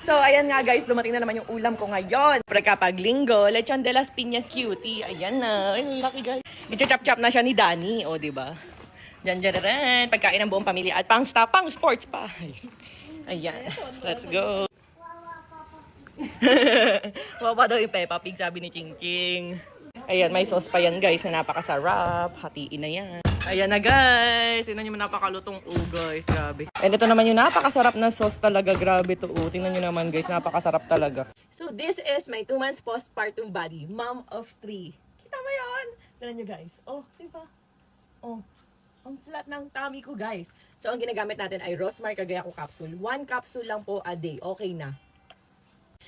So, ayan nga guys, dumating na naman yung ulam ko ngayon. Kapag linggo, lechon de las piñas cutie. Ayan na. Ay, laki guys. Ito-chop-chop na siya ni Danny. O, diba? Diyan. Pagkain ng buong pamilya. At pang sports pa. Ayan. Let's go. Wawa daw yung Peppa Pig, sabi ni Ching Ching. Ayan, may sauce pa yan guys na napakasarap. Hatiin na yan. Ayan na guys. Tingnan nyo napakalutong guys. Grabe. And ito naman yung napakasarap na sauce talaga. Grabe to. Tingnan nyo naman guys. Napakasarap talaga. So this is my 2 months postpartum body. Mom of 3. Kita mo yun? Tingnan nyo guys. Oh, diba? Oh. Ang flat ng tummy ko guys. So ang ginagamit natin ay Rosmar Cagayaco capsule. 1 capsule lang po a day. Okay na.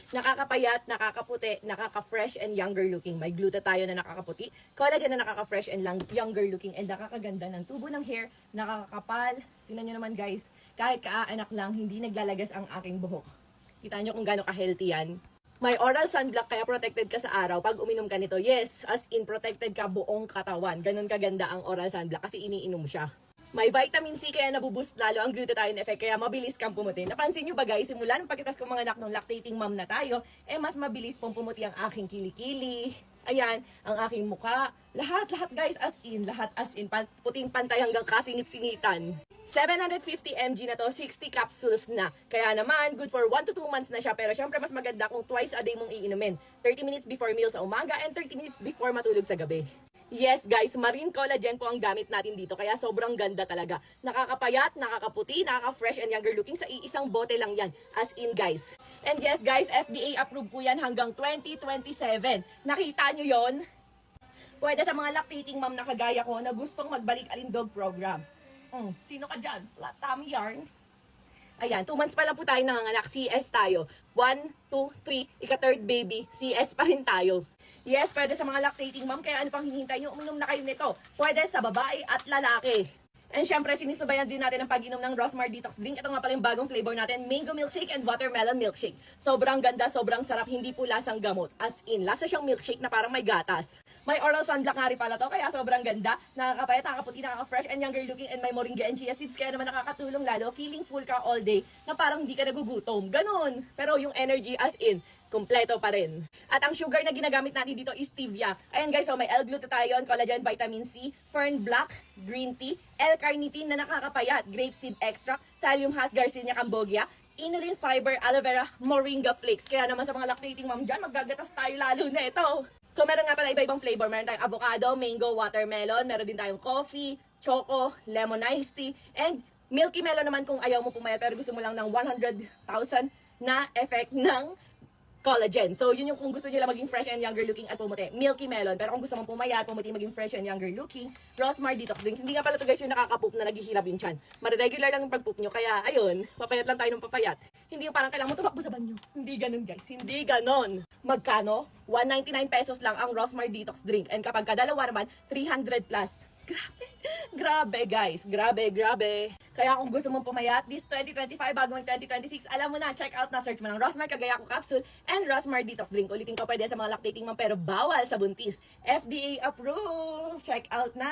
Nakakapayat, nakakaputi, nakaka-fresh and younger looking. May glutathione na nakakaputi, collagen na nakaka-fresh and younger looking, and nakakaganda ng tubo ng hair, nakakakapal. Tingnan nyo naman guys, kahit kaanak lang, hindi naglalagas ang aking buhok. Kita nyo kung gaano ka-healthy yan. May oral sunblock, kaya protected ka sa araw pag uminom ka nito. Yes, as in protected ka buong katawan. Ganon kaganda ang oral sunblock kasi iniinom siya. May vitamin C kaya nabuboost lalo ang glutathione effect kaya mabilis kang pumuti. Napansin nyo ba guys, simula nung pagkitas ko mga anak nung lactating mom na tayo, mas mabilis pong pumuti ang aking kilikili. Ayan, ang aking mukha. Lahat guys, as in, puting pantay hanggang kasingit-singitan. 750 mg na to, 60 capsules na. Kaya naman, good for 1 to 2 months na siya. Pero syempre mas maganda kung twice a day mong iinumin. 30 minutes before meal sa umaga and 30 minutes before matulog sa gabi. Yes guys, marine collagen po ang gamit natin dito. Kaya sobrang ganda talaga. Nakakapayat, nakakaputi, nakaka-fresh and younger looking. Sa iisang bote lang yan. As in guys. And yes guys, FDA approved po yan hanggang 2027. Nakita nyo yon? Pwede sa mga lactating mom na kagaya ko na gustong magbalik alindog program. Sino ka dyan? Flat tummy yarn? Ayan, 2 months pa lang po tayo nanganganak. CS tayo. 1, 2, 3, ika-third baby. CS pa rin tayo. Yes, pwede sa mga lactating mom. Kaya ano pang hinihintay nyo? Uminom na kayo nito. Pwede sa babae at lalaki. And syempre, sinisubayan din natin ang pag-inom ng Rosmar Detox Drink. Ito nga pala yung bagong flavor natin, mango milkshake and watermelon milkshake. Sobrang ganda, sobrang sarap, hindi po lasang gamot. As in, lasa siyang milkshake na parang may gatas. May oral sunblock nga rin pala to, kaya sobrang ganda. Nakakapayat, nakakaputi, nakaka-fresh and younger looking, and may moringa and chia seeds. Kaya naman nakakatulong lalo, feeling full ka all day, na parang hindi ka nagugutom. Ganon. Pero yung energy as in, kompleto pa rin. At ang sugar na ginagamit natin dito is stevia. Ayan guys, so may L-glutathione, collagen, vitamin C, fern black, green tea, L-carnitine na nakakapayat, grapeseed extract, Psyllium hass, Garcinia cambogia, inulin fiber, aloe vera, moringa flakes. Kaya naman sa mga lactating mom dyan, maggagatas tayo lalo na ito. So meron nga pala iba-ibang flavor. Meron tayong avocado, mango, watermelon, meron din tayong coffee, choco, lemon iced tea, and milky melon naman kung ayaw mo pumayat pero gusto mo lang ng 100,000 na effect ng collagen. So, yun yung kung gusto nyo lang maging fresh and younger looking at pumuti. Milky melon. Pero kung gusto mong pumayat, pumuti, maging fresh and younger looking, Rosmar Detox Drink. Hindi nga pala ito guys yung nakakapoop na naghihilab yung tiyan. Mariregular lang yung pagpoop nyo. Kaya, ayun, papayat lang tayo ng papayat. Hindi yung parang kailangan mo tumakbo sa banyo. Hindi ganun guys. Hindi ganun. Magkano? 199 pesos lang ang Rosmar Detox Drink. And kapag kadalawa naman, 300 plus. Grabe guys, grabe. Kaya kung gusto mong pumayat this 2025 bago ang 2026, alam mo na, check out na, search mo ng Rosmar Cagayaco capsule and Rosmar Detox Drink. Ulitin ko, pwede sa mga lactating mom pero bawal sa buntis. FDA approved. Check out na.